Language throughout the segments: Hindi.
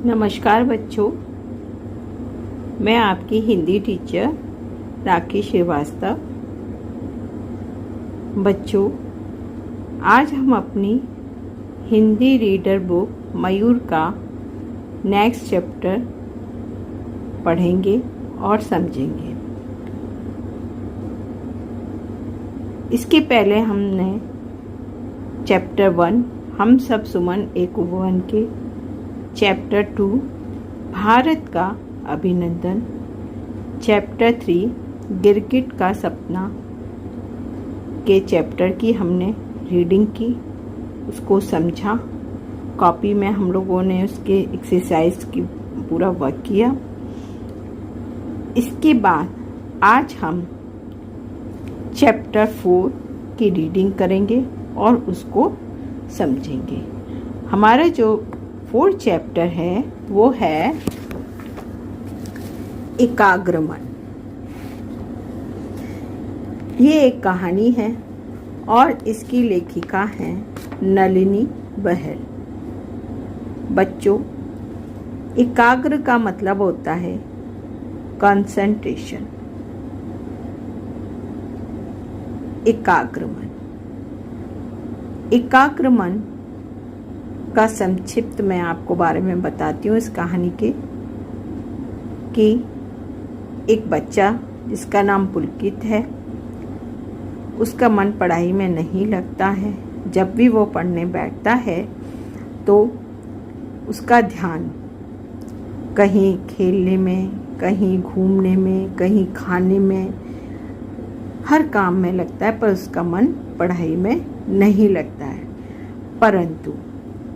नमस्कार बच्चों, मैं आपकी हिंदी टीचर राखी श्रीवास्तव। बच्चों, आज हम अपनी हिंदी रीडर बुक मयूर का नेक्स्ट चैप्टर पढ़ेंगे और समझेंगे। इसके पहले हमने चैप्टर 1 हम सब सुमन एक उपवन के, चैप्टर 2 भारत का अभिनंदन, चैप्टर 3 गिरगिट का सपना के चैप्टर की हमने रीडिंग की, उसको समझा। कॉपी में हम लोगों ने उसके एक्सरसाइज की पूरा वर्क किया। इसके बाद आज हम चैप्टर 4 की रीडिंग करेंगे और उसको समझेंगे। हमारा जो 4th चैप्टर है वो है एकाग्र मन। ये एक कहानी है और इसकी लेखिका है नलिनी बहल। बच्चों, एकाग्र का मतलब होता है कंसंट्रेशन। एकाग्र मन, एकाग्र मन का संक्षिप्त मैं आपको बारे में बताती हूँ इस कहानी के, कि एक बच्चा जिसका नाम पुलकित है, उसका मन पढ़ाई में नहीं लगता है। जब भी वो पढ़ने बैठता है तो उसका ध्यान कहीं खेलने में, कहीं घूमने में, कहीं खाने में, हर काम में लगता है, पर उसका मन पढ़ाई में नहीं लगता है। परंतु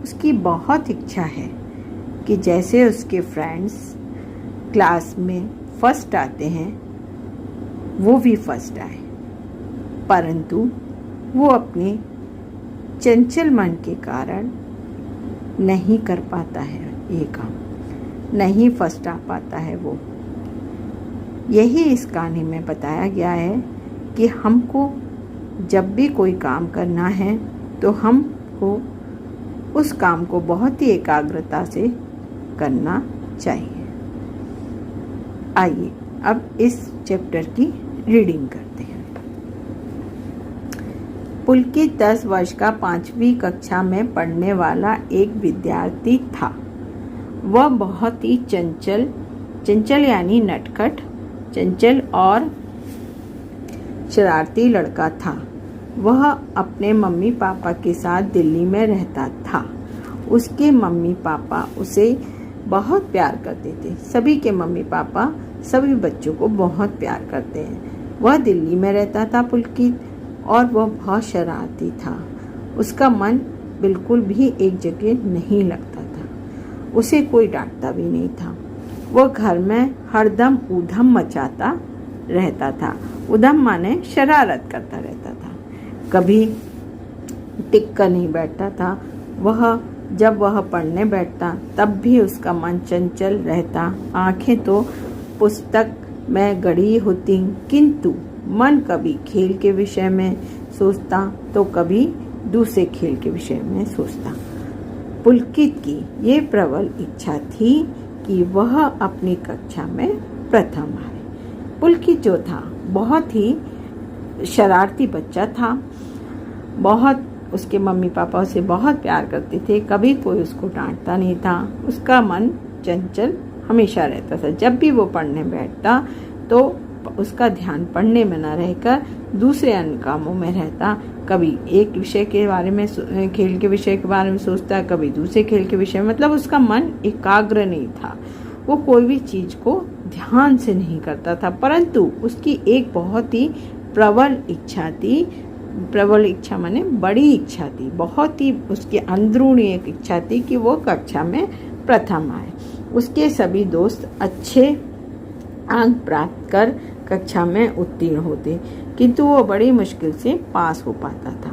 उसकी बहुत इच्छा है कि जैसे उसके फ्रेंड्स क्लास में फर्स्ट आते हैं वो भी फर्स्ट आए, परंतु वो अपने चंचल मन के कारण नहीं कर पाता है, ये काम नहीं फर्स्ट आ पाता है वो। यही इस कहानी में बताया गया है कि हमको जब भी कोई काम करना है तो हमको उस काम को बहुत ही एकाग्रता से करना चाहिए। आइए अब इस चैप्टर की रीडिंग करते हैं। पुलकित 10 वर्ष का 5वीं कक्षा में पढ़ने वाला एक विद्यार्थी था। वह बहुत ही चंचल यानी नटखट, चंचल और शरारती लड़का था। वह अपने मम्मी पापा के साथ दिल्ली में रहता था। उसके मम्मी पापा उसे बहुत प्यार करते थे। सभी के मम्मी पापा सभी बच्चों को बहुत प्यार करते हैं। वह दिल्ली में रहता था पुलकित, और वह बहुत शरारती था। उसका मन बिल्कुल भी एक जगह नहीं लगता था। उसे कोई डांटता भी नहीं था। वह घर में हरदम ऊधम मचाता रहता था। ऊधम माने शरारत करता रहता था, कभी टिक कर नहीं बैठता था। जब वह पढ़ने बैठता तब भी उसका मन चंचल रहता। आंखें तो पुस्तक में गड़ी होती, किंतु मन कभी खेल के विषय में सोचता तो कभी दूसरे खेल के विषय में सोचता। पुलकित की ये प्रबल इच्छा थी कि वह अपनी कक्षा में प्रथम आए। पुलकित जो था बहुत ही शरारती बच्चा था। बहुत उसके मम्मी पापा उसे बहुत प्यार करते थे, कभी कोई उसको डांटता नहीं था। उसका मन चंचल हमेशा रहता था। जब भी वो पढ़ने बैठता तो उसका ध्यान पढ़ने में न रहकर दूसरे अन्य कामों में रहता। कभी एक विषय के बारे में, खेल के विषय के बारे में सोचता, कभी दूसरे खेल के विषय में। मतलब उसका मन एकाग्र नहीं था। वो कोई भी चीज को ध्यान से नहीं करता था। परंतु उसकी एक बहुत ही प्रबल इच्छा थी। प्रबल इच्छा माने बड़ी इच्छा थी। बहुत ही उसके अंदरूनी एक इच्छा थी कि वो कक्षा में प्रथम आए। उसके सभी दोस्त अच्छे अंक प्राप्त कर कक्षा में उत्तीर्ण होते, किंतु वो बड़ी मुश्किल से पास हो पाता था।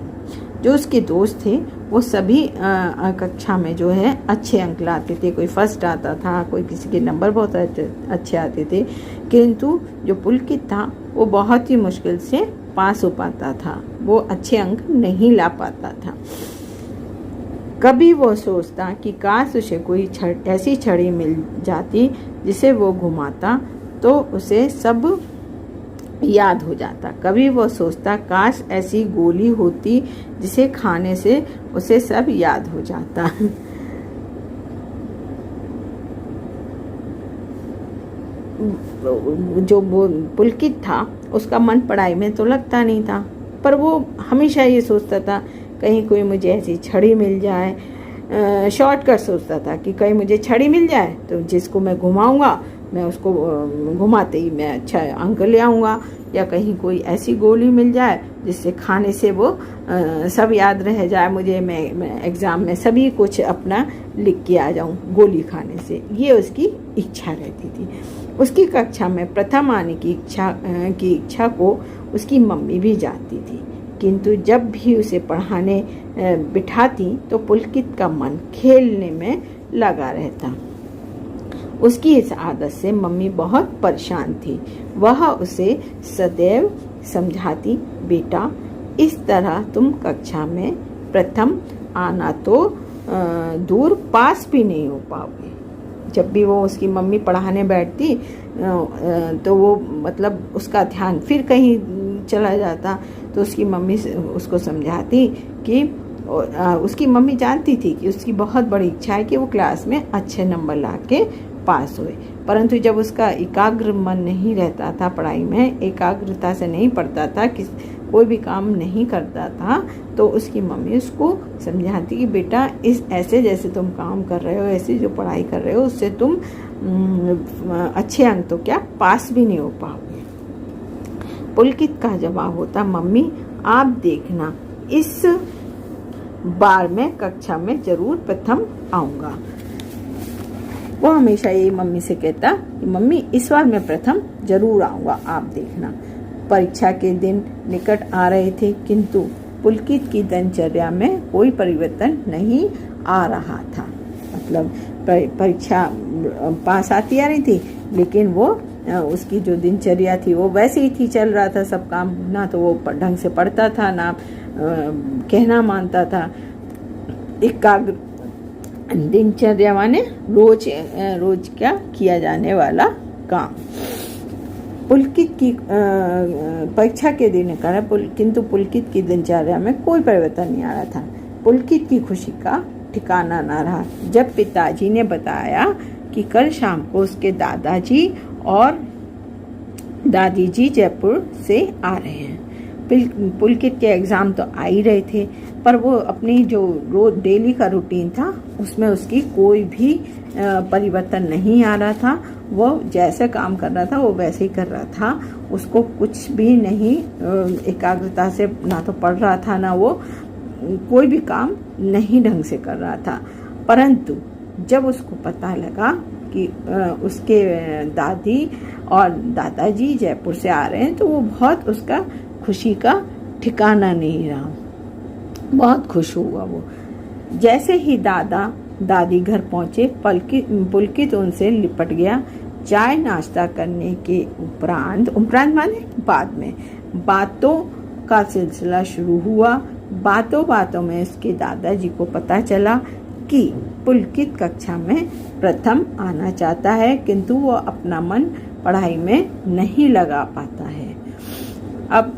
जो उसके दोस्त थे वो सभी कक्षा में जो है अच्छे अंक लाते थे। कोई फर्स्ट आता था, कोई किसी के नंबर बहुत अच्छे आते थे, किंतु जो पुलकित था वो बहुत ही मुश्किल से पास हो पाता था। वो अच्छे अंक नहीं ला पाता था। कभी वो सोचता कि काश उसे कोई ऐसी छड़ी मिल जाती जिसे वो घुमाता तो उसे सब याद हो जाता। कभी वो सोचता काश ऐसी गोली होती जिसे खाने से उसे सब याद हो जाता। जो वो पुलकित था उसका मन पढ़ाई में तो लगता नहीं था, पर वो हमेशा ये सोचता था कहीं कोई मुझे ऐसी छड़ी मिल जाए। शॉर्टकट सोचता था कि कहीं मुझे छड़ी मिल जाए तो जिसको मैं घुमाऊंगा मैं उसको घुमाते ही मैं अच्छा अंक ले आऊँगा, या कहीं कोई ऐसी गोली मिल जाए जिससे खाने से वो सब याद रह जाए मुझे, मैं एग्ज़ाम में सभी कुछ अपना लिख के आ जाऊँ गोली खाने से। ये उसकी इच्छा रहती थी। उसकी कक्षा में प्रथम आने की इच्छा को उसकी मम्मी भी जानती थी, किंतु जब भी उसे पढ़ाने बिठाती तो पुलकित का मन खेलने में लगा रहता। उसकी इस आदत से मम्मी बहुत परेशान थी। वह उसे सदैव समझाती, बेटा इस तरह तुम कक्षा में प्रथम आना तो दूर पास भी नहीं हो पाओगे। जब भी वो उसकी मम्मी पढ़ाने बैठती तो वो मतलब उसका ध्यान फिर कहीं चला जाता, तो उसकी मम्मी उसको समझाती कि उसकी मम्मी जानती थी कि उसकी बहुत बड़ी इच्छा है कि वो क्लास में अच्छे नंबर ला के पास हुए, परंतु जब उसका एकाग्र मन नहीं रहता था पढ़ाई में, एकाग्रता से नहीं पढ़ता था, कोई भी काम नहीं करता था, तो उसकी मम्मी उसको समझाती कि बेटा इस ऐसे जैसे तुम काम कर रहे हो, ऐसे जो पढ़ाई कर रहे हो उससे तुम अच्छे अंक तो क्या पास भी नहीं हो पाओगे। पुलकित का जवाब होता, मम्मी आप देखना इस बार मैं कक्षा में जरूर प्रथम आऊँगा। वो हमेशा यही मम्मी से कहता कि मम्मी इस बार मैं प्रथम जरूर आऊँगा, आप देखना। परीक्षा के दिन निकट आ रहे थे, किंतु पुलकित की दिनचर्या में कोई परिवर्तन नहीं आ रहा था। मतलब परीक्षा पास आती आ रही थी, लेकिन वो उसकी जो दिनचर्या थी वो वैसे ही थी, चल रहा था सब काम। ना तो वो ढंग से पढ़ता था, ना कहना मानता था। एकाग्र दिनचर्या माने रोज क्या किया जाने वाला काम। पुलकित की परीक्षा के दिन किंतु पुलकित की दिनचर्या में कोई परिवर्तन नहीं आ रहा था। पुलकित की खुशी का ठिकाना ना रहा जब पिताजी ने बताया कि कल शाम को उसके दादाजी और दादी जी जयपुर से आ रहे हैं। पुलकित के एग्ज़ाम तो आ ही रहे थे, पर वो अपनी जो रोज डेली का रूटीन था उसमें उसकी कोई भी परिवर्तन नहीं आ रहा था। वो जैसे काम कर रहा था वो वैसे ही कर रहा था। उसको कुछ भी नहीं एकाग्रता से ना तो पढ़ रहा था, ना वो कोई भी काम नहीं ढंग से कर रहा था। परंतु जब उसको पता लगा कि उसके दादी और दादाजी जयपुर से आ रहे हैं, तो वो बहुत उसका खुशी का ठिकाना नहीं रहा। बहुत खुश हुआ वो। जैसे ही दादा दादी घर पहुंचे, पुलकित उनसे लिपट गया। चाय नाश्ता करने के उपरांत माने बाद में बातों का सिलसिला शुरू हुआ। बातों बातों में उसके दादाजी को पता चला कि पुलकित कक्षा में प्रथम आना चाहता है, किंतु वो अपना मन पढ़ाई में नहीं लगा पाता है। अब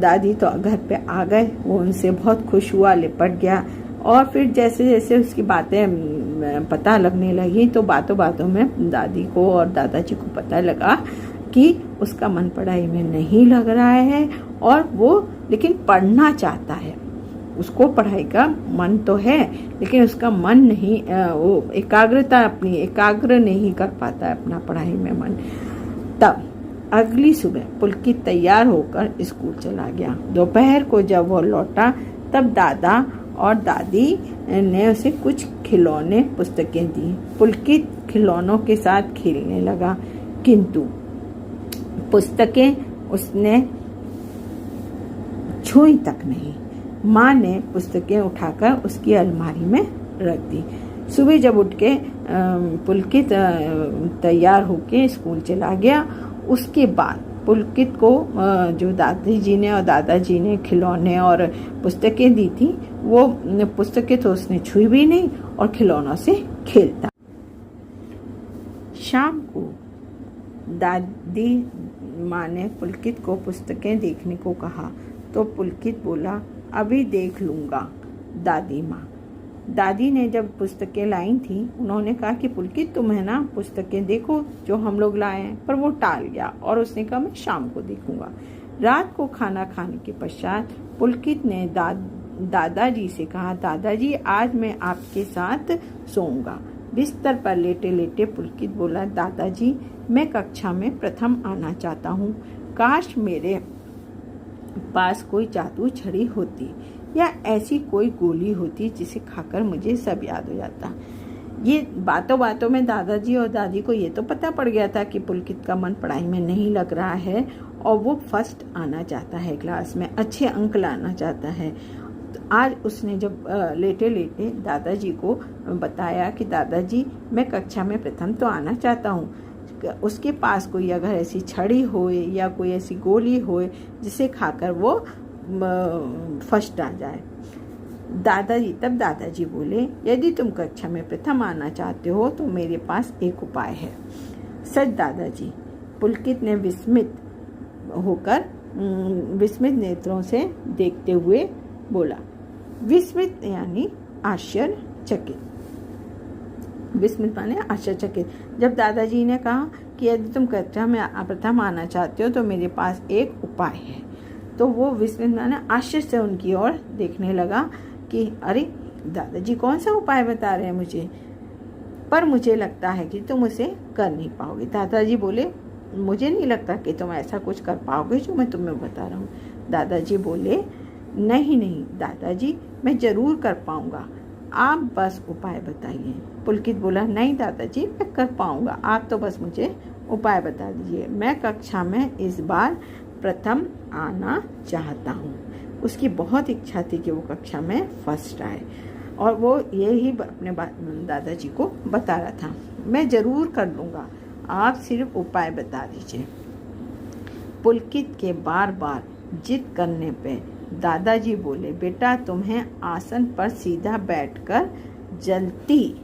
दादी तो घर पे आ गए। वो उनसे बहुत खुश हुआ, लिपट गया। और फिर जैसे जैसे उसकी बातें पता लगने लगी, तो बातों बातों में दादी को और दादाजी को पता लगा कि उसका मन पढ़ाई में नहीं लग रहा है, और वो लेकिन पढ़ना चाहता है। उसको पढ़ाई का मन तो है, लेकिन उसका मन नहीं, वो एकाग्र नहीं कर पाता है अपना पढ़ाई में मन। तब अगली सुबह पुलकित तैयार होकर स्कूल चला गया। दोपहर को जब वो लौटा, तब दादा और दादी ने उसे कुछ खिलौने पुस्तकें दी। पुलकित खिलौनों के साथ खेलने लगा, किंतु पुस्तकें उसने छुई तक नहीं। माँ ने पुस्तकें उठाकर उसकी अलमारी में रख दी। सुबह जब उठ के पुलकित तैयार होके स्कूल चला गया, उसके बाद पुलकित को जो दादी जी ने और दादाजी ने खिलौने और पुस्तकें दी थी, वो पुस्तकें तो उसने छुई भी नहीं और खिलौनों से खेलता। शाम को दादी माँ ने पुलकित को पुस्तकें देखने को कहा तो पुलकित बोला, अभी देख लूँगा दादी माँ। दादी ने जब पुस्तकें लाई थी उन्होंने कहा कि पुलकित तुम है ना पुस्तकें देखो जो हम लोग लाए हैं, पर वो टाल गया और उसने कहा मैं शाम को देखूंगा। रात को खाना खाने के पश्चात पुलकित ने दादाजी से कहा, दादाजी आज मैं आपके साथ सोऊंगा। बिस्तर पर लेटे लेटे पुलकित बोला, दादाजी मैं कक्षा में प्रथम आना चाहता हूँ। काश मेरे पास कोई जादू छड़ी होती या ऐसी कोई गोली होती जिसे खाकर मुझे सब याद हो जाता। ये बातों बातों में दादाजी और दादी को ये तो पता पड़ गया था कि पुलकित का मन पढ़ाई में नहीं लग रहा है और वो फर्स्ट आना चाहता है, क्लास में अच्छे अंक लाना चाहता है। तो आज उसने जब लेटे लेटे दादाजी को बताया कि दादाजी मैं कक्षा में प्रथम तो आना चाहता हूँ, उसके पास कोई अगर ऐसी छड़ी हो या कोई ऐसी गोली हो जिसे खाकर वो फर्स्ट आ जाए। तब दादाजी बोले, यदि तुम कक्षा में प्रथम आना चाहते हो तो मेरे पास एक उपाय है। सच दादाजी, पुलकित ने विस्मित नेत्रों से देखते हुए बोला। विस्मित यानी आश्चर्यचकित, विस्मित माने आश्चर्यचकित। जब दादाजी ने कहा कि यदि तुम कक्षा में प्रथम आना चाहते हो तो मेरे पास एक उपाय है, तो वो विस्मित माने आश्चर्य से उनकी ओर देखने लगा कि अरे दादाजी कौन सा उपाय बता रहे हैं मुझे, पर मुझे लगता है कि तुम उसे कर नहीं पाओगे। दादाजी बोले, मुझे नहीं लगता कि तुम ऐसा कुछ कर पाओगे जो मैं तुम्हें बता रहा हूँ। दादाजी बोले, नहीं दादाजी मैं जरूर कर पाऊंगा, आप बस उपाय बताइए। पुलकित बोला, नहीं दादाजी मैं कर पाऊंगा, आप तो बस मुझे उपाय बता दीजिए। मैं कक्षा में इस बार प्रथम आना चाहता हूँ। उसकी बहुत इच्छा थी कि वो कक्षा में फर्स्ट आए और वो यही अपने दादाजी को बता रहा था। मैं जरूर कर लूँगा, आप सिर्फ उपाय बता दीजिए। पुलकित के बार बार जिद करने पे दादाजी बोले, बेटा तुम्हें आसन पर सीधा बैठकर जलती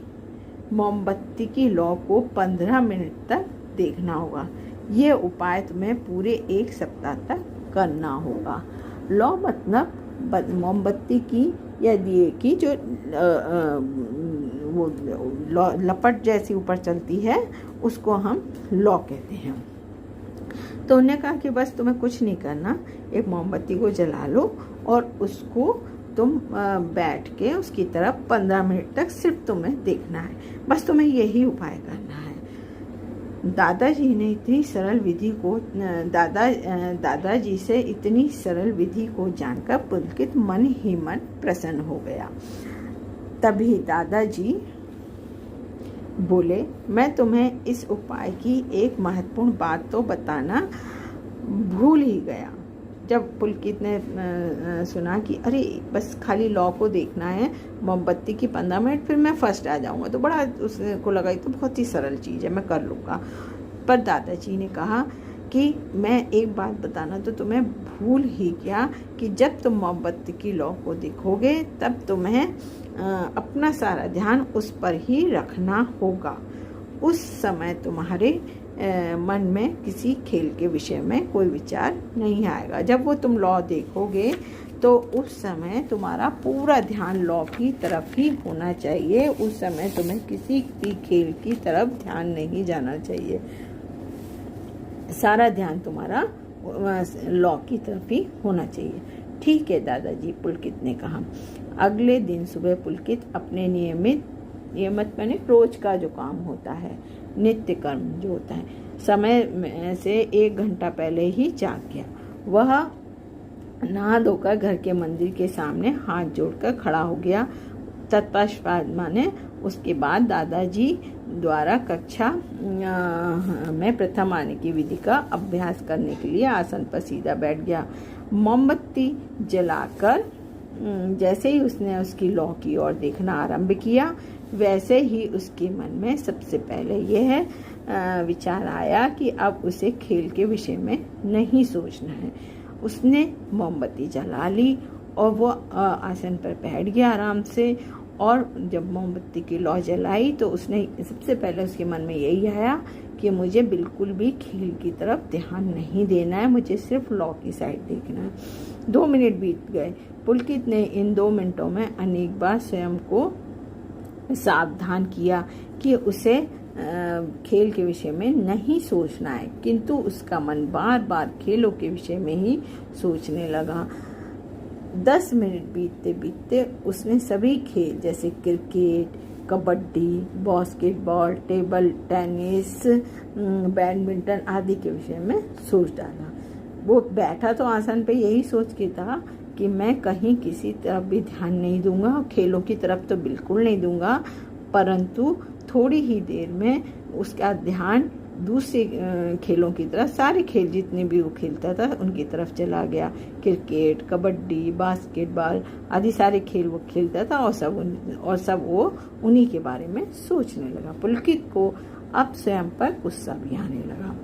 मोमबत्ती की लौ को 15 मिनट तक देखना होगा। ये उपाय तुम्हें पूरे 1 सप्ताह तक करना होगा। लौ मतलब मोमबत्ती की या दिए की जो वो लपट जैसी ऊपर चलती है उसको हम लौ कहते हैं। तो उन्होंने कहा कि बस तुम्हें कुछ नहीं करना, एक मोमबत्ती को जला लो और उसको तुम बैठ के उसकी तरफ 15 मिनट तक सिर्फ तुम्हें देखना है, बस तुम्हें यही उपाय करना है। दादाजी ने इतनी सरल विधि को दादाजी से इतनी सरल विधि को जानकर पुलकित मन ही मन प्रसन्न हो गया। तभी दादाजी बोले, मैं तुम्हें इस उपाय की एक महत्वपूर्ण बात तो बताना भूल ही गया। जब पुलकित ने सुना कि अरे बस खाली लौ को देखना है, मोमबत्ती की 15 मिनट, फिर मैं फर्स्ट आ जाऊंगा, तो बड़ा उसको लगा ये तो बहुत ही सरल चीज़ है, मैं कर लूँगा। पर दादाजी ने कहा कि मैं एक बात बताना तो तुम्हें भूल ही गया कि जब तुम मोमबत्ती की लौ को देखोगे तब तुम्हें अपना सारा ध्यान उस पर ही रखना होगा। उस समय तुम्हारे मन में किसी खेल के विषय में कोई विचार नहीं आएगा। जब वो तुम लौ देखोगे तो उस समय तुम्हारा पूरा ध्यान लौ की तरफ ही होना चाहिए। उस समय तुम्हें किसी भी खेल की तरफ ध्यान नहीं जाना चाहिए, सारा ध्यान तुम्हारा लौ की तरफ ही होना चाहिए। ठीक है दादाजी, पुलकित ने कहा। अगले दिन सुबह पुलकित अपने नियमित मैंने रोज का जो काम होता है, नित्य कर्म जो होता है, समय से 1 घंटा पहले ही जाग गया। वह नहा धोकर घर के मंदिर के सामने हाथ जोड़कर खड़ा हो गया। तत्पश्चात माने उसके बाद दादाजी द्वारा कक्षा में प्रथम आने की विधि का अभ्यास करने के लिए आसन पर सीधा बैठ गया। मोमबत्ती जलाकर जैसे ही उसने उसकी लौ की ओर देखना आरंभ किया, वैसे ही उसके मन में सबसे पहले यह विचार आया कि अब उसे खेल के विषय में नहीं सोचना है। उसने मोमबत्ती जला ली और वो आसन पर बैठ गया आराम से। और जब मोमबत्ती की लौ जलाई तो उसने सबसे पहले उसके मन में यही आया कि मुझे बिल्कुल भी खेल की तरफ ध्यान नहीं देना है, मुझे सिर्फ लौ की साइड देखना है। 2 मिनट बीत गए। पुलकित ने इन 2 मिनटों में अनेक बार स्वयं को सावधान किया कि उसे खेल के विषय में नहीं सोचना है, किंतु उसका मन बार बार खेलों के विषय में ही सोचने लगा। 10 मिनट बीतते बीतते उसने सभी खेल जैसे cricket, kabaddi, basketball, table tennis, badminton आदि के विषय में सोच डाला। वो बैठा तो आसन पे यही सोच के था कि मैं कहीं किसी तरफ भी ध्यान नहीं दूंगा, खेलों की तरफ तो बिल्कुल नहीं दूंगा। परंतु थोड़ी ही देर में उसका ध्यान दूसरे खेलों की तरफ, सारे खेल जितने भी वो खेलता था उनकी तरफ चला गया। क्रिकेट, कबड्डी, बास्केटबॉल आदि सारे खेल वो खेलता था और सब वो उन्हीं के बारे में सोचने लगा। पुलकित को अब स्वयं पर गुस्सा भी आने लगा।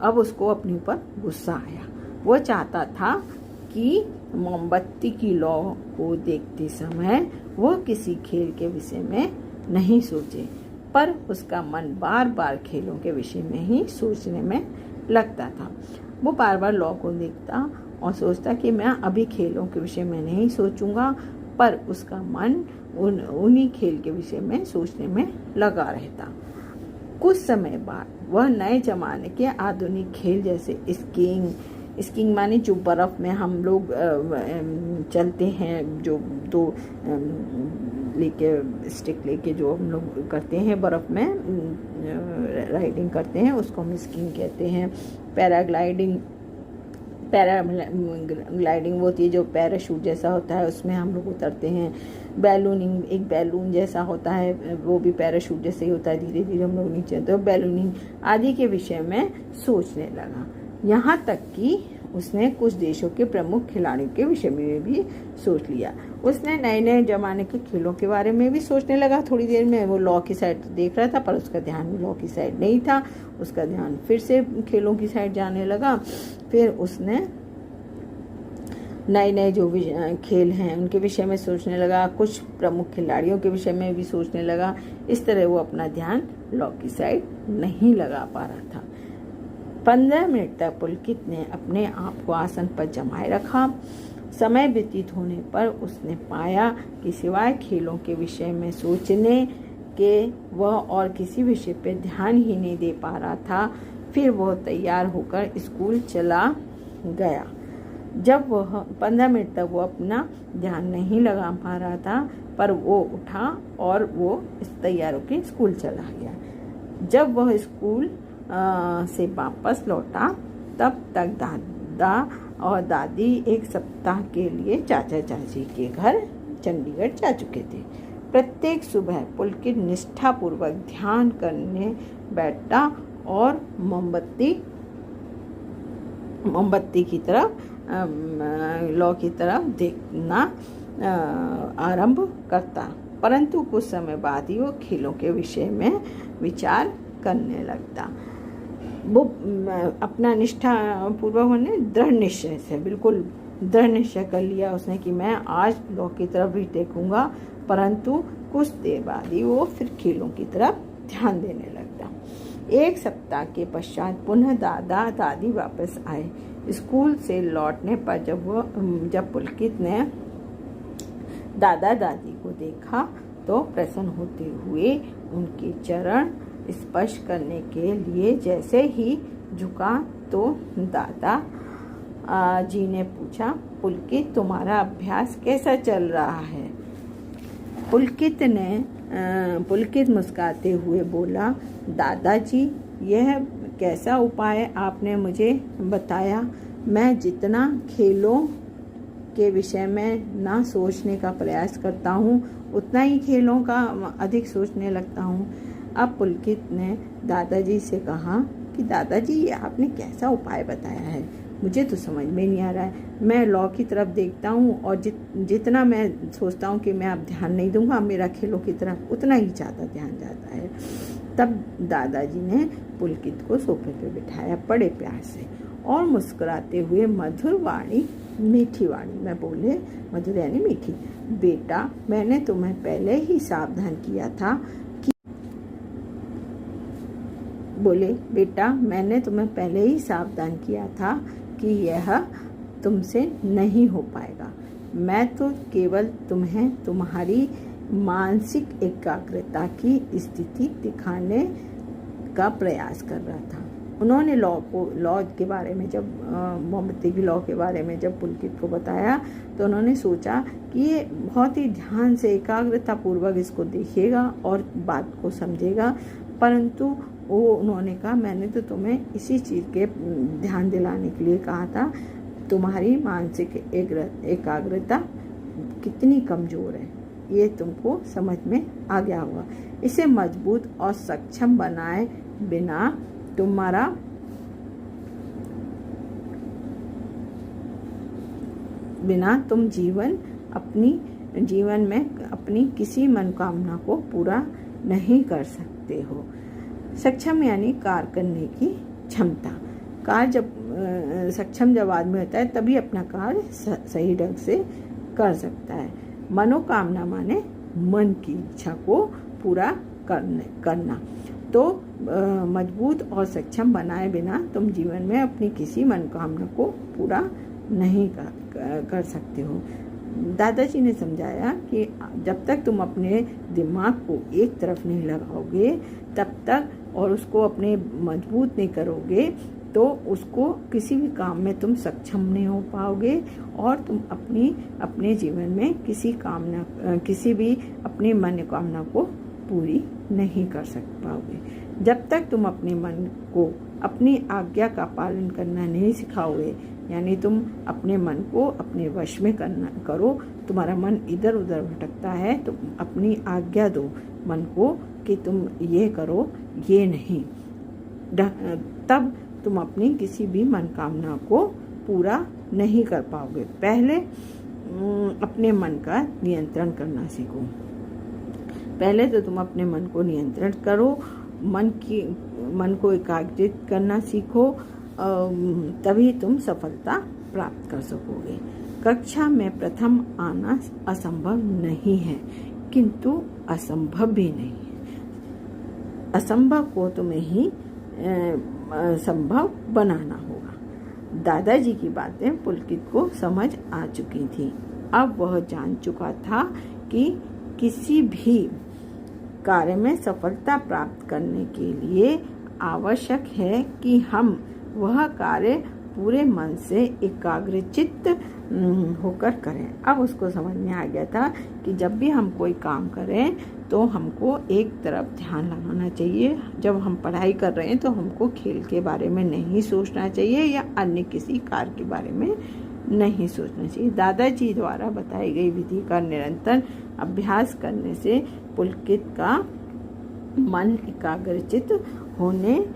अब उसको अपने ऊपर गुस्सा आया। वो चाहता था कि मोमबत्ती की लौ को देखते समय वो किसी खेल के विषय में नहीं सोचे, पर उसका मन बार बार खेलों के विषय में ही सोचने में लगता था। वो बार बार लौ को देखता और सोचता कि मैं अभी खेलों के विषय में नहीं सोचूंगा, पर उसका मन उन्हीं खेल के विषय में सोचने में लगा रहता। कुछ समय बाद वह नए जमाने के आधुनिक खेल जैसे स्कीइंग माने जो बर्फ में हम लोग चलते हैं, जो 2 स्टिक लेके जो हम लोग करते हैं बर्फ में राइडिंग करते हैं, उसको हम स्कीइंग कहते हैं। पैराग्लाइडिंग वो होती है जो पैराशूट जैसा होता है, उसमें हम लोग उतरते हैं। बैलूनिंग, एक बैलून जैसा होता है, वो भी पैराशूट जैसे ही होता है, धीरे धीरे हम लोग नीचे तो बैलूनिंग आदि के विषय में सोचने लगा। यहाँ तक कि उसने कुछ देशों के प्रमुख खिलाड़ियों के विषय में भी सोच लिया। उसने नए नए जमाने के खेलों के बारे में भी सोचने लगा। थोड़ी देर में वो लौ की साइड देख रहा था, पर उसका ध्यान लौ की साइड नहीं था। उसका ध्यान फिर से खेलों की साइड जाने लगा। फिर उसने नए नए जो खेल हैं उनके विषय में सोचने लगा, कुछ प्रमुख खिलाड़ियों के विषय में भी सोचने लगा। इस तरह वो अपना ध्यान लौ की साइड नहीं लगा पा रहा था। 15 मिनट तक पुलकित ने अपने आप को आसन पर जमाए रखा। समय व्यतीत होने पर उसने पाया कि सिवाय खेलों के विषय में सोचने के वह और किसी विषय पर ध्यान ही नहीं दे पा रहा था। फिर वह तैयार होकर स्कूल चला गया। जब वह 15 मिनट तक वो अपना ध्यान नहीं लगा पा रहा था, पर वो उठा और वो तैयार होकर स्कूल चला गया। जब वह स्कूल से वापस लौटा, तब तक दादा और दादी 1 सप्ताह के लिए चाचा चाची के घर चंडीगढ़ जा चुके थे। प्रत्येक सुबह पुलकित निष्ठापूर्वक ध्यान करने बैठता और मोमबत्ती की तरफ लौ की तरफ देखना आरंभ करता। परंतु कुछ समय बाद ही वो खेलों के विषय में विचार करने लगता। वो अपना निष्ठा पूर्वक होने दृढ़ निश्चय से, बिल्कुल दृढ़ निश्चय कर लिया उसने कि मैं आज लौ की तरफ भी देखूंगा। परंतु कुछ देर बाद ही वो फिर खेलों की तरफ ध्यान देने लगता। 1 सप्ताह के पश्चात पुनः दादा दादी वापस आए। स्कूल से लौटने पर जब पुलकित ने दादा दादी को देखा तो प्रसन्न होते हुए उनके चरण स्पर्श करने के लिए जैसे ही झुका तो दादा जी ने पूछा, पुलकित तुम्हारा अभ्यास कैसा चल रहा है? पुलकित मुस्कुराते हुए बोला, दादाजी यह कैसा उपाय आपने मुझे बताया? मैं जितना खेलों के विषय में ना सोचने का प्रयास करता हूँ, उतना ही खेलों का अधिक सोचने लगता हूँ। अब पुलकित ने दादाजी से कहा कि दादाजी ये आपने कैसा उपाय बताया है? मुझे तो समझ में नहीं आ रहा है। मैं लौ की तरफ देखता हूँ और जितना मैं सोचता हूँ कि मैं अब ध्यान नहीं दूंगा, मेरा खेलों की तरफ उतना ही ज़्यादा ध्यान जाता है। तब दादाजी ने पुलकित को सोफे पे बिठाया बड़े प्यार से और मुस्कुराते हुए मधुर वाणी, मीठी वाणी में बोले, मधुर यानी मीठी, बेटा मैंने तुम्हें पहले ही सावधान किया था कि बोले बेटा मैंने तुम्हें पहले ही सावधान किया था कि यह तुमसे नहीं हो पाएगा। मैं तो केवल तुम्हें तुम्हारी मानसिक एकाग्रता की स्थिति दिखाने का प्रयास कर रहा था। उन्होंने लॉ के बारे में जब मोमबत्ती की लॉ के बारे में जब पुलकित को बताया तो उन्होंने सोचा कि ये बहुत ही ध्यान से एकाग्रता पूर्वक इसको देखेगा और बात को समझेगा, परंतु उन्होंने कहा मैंने तो तुम्हें इसी चीज़ के ध्यान दिलाने के लिए कहा था, तुम्हारी मानसिक एकाग्रता कितनी कमज़ोर है ये तुमको समझ में आ गया होगा। इसे मजबूत और सक्षम बनाए बिना तुम जीवन में अपनी किसी मनोकामना को पूरा नहीं कर सकते हो। सक्षम यानी कार्य करने की क्षमता। कार्य जब सक्षम जब आदमी होता है तभी अपना कार्य सही ढंग से कर सकता है। मनोकामना माने मन की इच्छा को पूरा करना। तो मजबूत और सक्षम बनाए बिना तुम जीवन में अपनी किसी मनोकामना को पूरा नहीं कर सकते हो। दादाजी ने समझाया कि जब तक तुम अपने दिमाग को एक तरफ नहीं लगाओगे तब तक और उसको अपने मजबूत नहीं करोगे तो उसको किसी भी काम में तुम सक्षम नहीं हो पाओगे और तुम अपने जीवन में किसी भी अपनी मनोकामना को पूरी नहीं कर पाओगे। जब तक तुम अपने मन को अपनी आज्ञा का पालन करना नहीं सिखाओगे, यानी तुम अपने मन को अपने वश में करो। तुम्हारा मन इधर उधर भटकता है तो अपनी आज्ञा दो मन को कि तुम ये करो, ये नहीं, तब तुम अपनी किसी भी मनोकामना को पूरा नहीं कर पाओगे। पहले अपने मन का नियंत्रण करना सीखो। पहले तो तुम अपने मन को नियंत्रण करो, मन को एकाग्रित करना सीखो, तभी तुम सफलता प्राप्त कर सकोगे। कक्षा में प्रथम आना असंभव नहीं है, किंतु असंभव भी नहीं है। असंभव को तुम्हें ही संभव बनाना होगा। दादाजी की बातें पुलकित को समझ आ चुकी थी। अब वह जान चुका था कि किसी भी कार्य में सफलता प्राप्त करने के लिए आवश्यक है कि हम वह कार्य पूरे मन से एकाग्रचित्त होकर करें। अब उसको समझ में आ गया था कि जब भी हम कोई काम करें तो हमको एक तरफ ध्यान लगाना चाहिए। जब हम पढ़ाई कर रहे हैं तो हमको खेल के बारे में नहीं सोचना चाहिए या अन्य किसी कार्य के बारे में नहीं सोचना चाहिए। दादाजी द्वारा बताई गई विधि का निरंतर अभ्यास करने से पुलकित का मन एकाग्रचित्त होने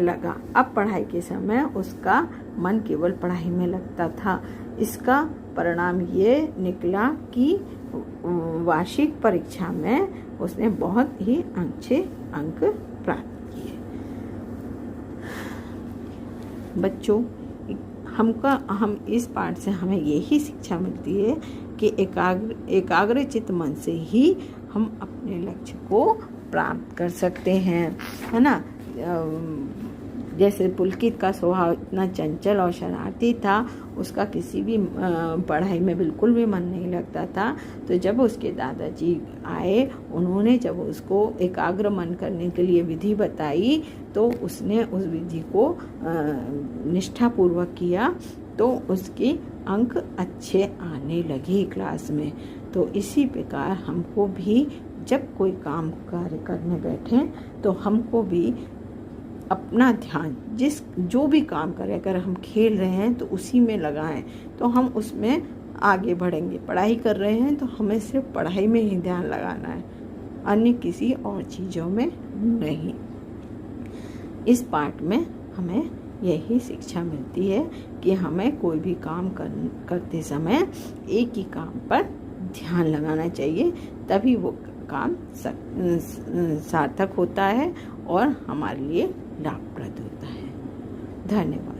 लगा। अब पढ़ाई के समय उसका मन केवल पढ़ाई में लगता था। इसका परिणाम ये निकला कि वार्षिक परीक्षा में उसने बहुत ही अच्छे अंक प्राप्त किए। बच्चों, हम इस पाठ से हमें यही शिक्षा मिलती है कि एकाग्रचित्त मन से ही हम अपने लक्ष्य को प्राप्त कर सकते हैं, है ना। जैसे पुलकित का स्वभाव इतना चंचल और शरारती था, उसका किसी भी पढ़ाई में बिल्कुल भी मन नहीं लगता था। तो जब उसके दादाजी आए, उन्होंने जब उसको एकाग्र मन करने के लिए विधि बताई तो उसने उस विधि को निष्ठापूर्वक किया तो उसके अंक अच्छे आने लगे क्लास में। तो इसी प्रकार हमको भी जब कोई कार्य करने बैठें तो हमको भी अपना ध्यान जो भी काम करें, अगर हम खेल रहे हैं तो उसी में लगाएं तो हम उसमें आगे बढ़ेंगे। पढ़ाई कर रहे हैं तो हमें सिर्फ पढ़ाई में ही ध्यान लगाना है, अन्य किसी और चीज़ों में नहीं। इस पाठ में हमें यही शिक्षा मिलती है कि हमें कोई भी काम करते समय एक ही काम पर ध्यान लगाना चाहिए, तभी वो काम सार्थक होता है और हमारे लिए लाभप्रद होता है। धन्यवाद।